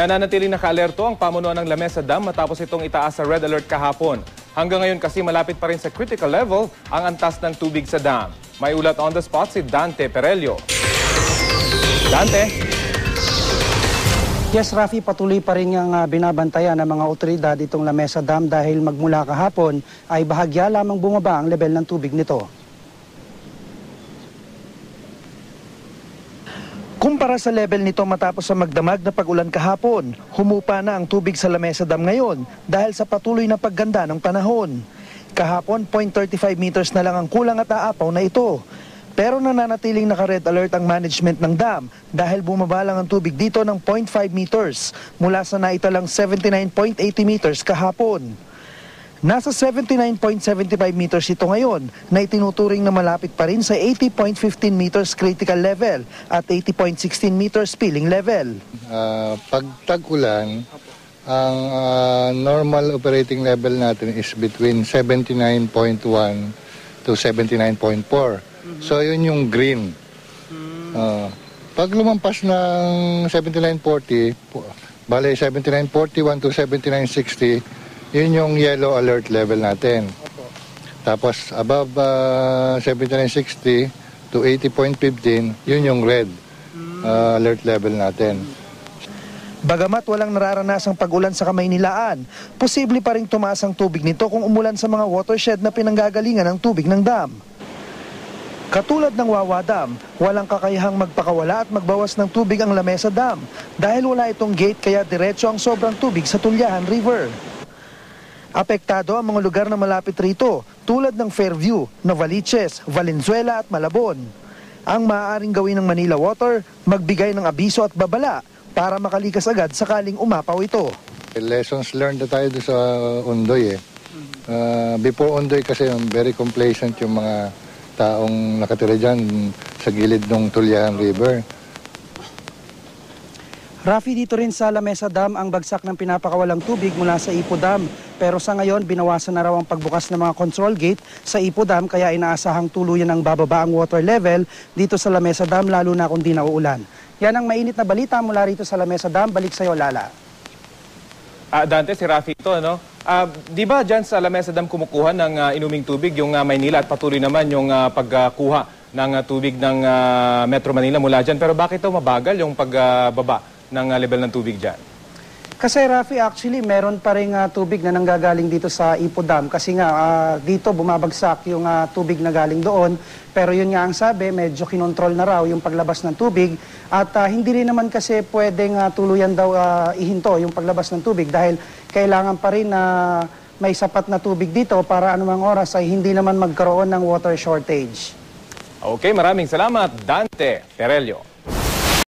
Nananatiling naka-alerto ang pamunuan ng Lamesa Dam matapos itong itaas sa red alert kahapon. Hanggang ngayon kasi malapit pa rin sa critical level ang antas ng tubig sa dam. May ulat on the spot si Dante Perelio. Dante? Yes, Rafi, patuloy pa rin ang binabantayan ng mga otoridad itong Lamesa Dam dahil magmula kahapon ay bahagya lamang bumaba ang level ng tubig nito. Kumpara sa level nito matapos sa magdamag na pag-ulan kahapon, humupa na ang tubig sa Lamesa Dam ngayon dahil sa patuloy na pagganda ng panahon. Kahapon, 0.35 meters na lang ang kulang at aapaw na ito. Pero nananatiling naka-red alert ang management ng dam dahil bumaba lang ang tubig dito ng 0.5 meters mula sa naitalang 79.80 meters kahapon. Nasa 79.75 meters ito ngayon na itinuturing na malapit pa rin sa 80.15 meters critical level at 80.16 meters spilling level. Pag tag-ulan, ang normal operating level natin is between 79.1 to 79.4. So yun yung green. Pag lumampas ng 79.40, bale 79.41 to 79.60, yun yung yellow alert level natin. Tapos above 79.60 to 80.15, yun yung red alert level natin. Bagamat walang nararanasang pag-ulan sa Kamaynilaan, posible pa rin tumaas ang tubig nito kung umulan sa mga watershed na pinanggagalingan ng tubig ng dam. Katulad ng Wawa Dam, walang kakayahang magpakawala at magbawas ng tubig ang Lamesa Dam dahil wala itong gate kaya diretso ang sobrang tubig sa Tulyahan River. Apektado ang mga lugar na malapit rito tulad ng Fairview, Novaliches, Valenzuela at Malabon. Ang maaaring gawin ng Manila Water, magbigay ng abiso at babala para makalikas agad sakaling umapaw ito. Lessons learned na tayo sa Ondoy. Before Ondoy kasi very complacent yung mga taong nakatira dyan sa gilid ng Tulyahan River. Rafi, dito rin sa Lamesa Dam ang bagsak ng pinapakawalang tubig mula sa Ipo Dam. Pero sa ngayon, binawasan na raw ang pagbukas ng mga control gate sa Ipo Dam kaya inaasahang tuluyan ng bababa ang water level dito sa Lamesa Dam lalo na kung di nauulan. Yan ang mainit na balita mula rito sa Lamesa Dam. Balik sa iyo, Lala. Dante, si Rafi ito, ano? Di ba dyan sa Lamesa Dam kumukuha ng inuming tubig yung Maynila at patuloy naman yung pagkuha ng tubig ng Metro Manila mula dyan. Pero bakit ito mabagal yung pagbaba ng level ng tubig dyan? Kasi Rafi, actually meron pa rin tubig na nanggagaling dito sa Ipo Dam kasi nga dito bumabagsak yung tubig na galing doon, pero yun nga ang sabi, medyo kinontrol na raw yung paglabas ng tubig at hindi rin naman kasi pwedeng tuluyan daw ihinto yung paglabas ng tubig dahil kailangan pa rin na may sapat na tubig dito para anumang oras ay hindi naman magkaroon ng water shortage. Okay, maraming salamat, Dante Perelio.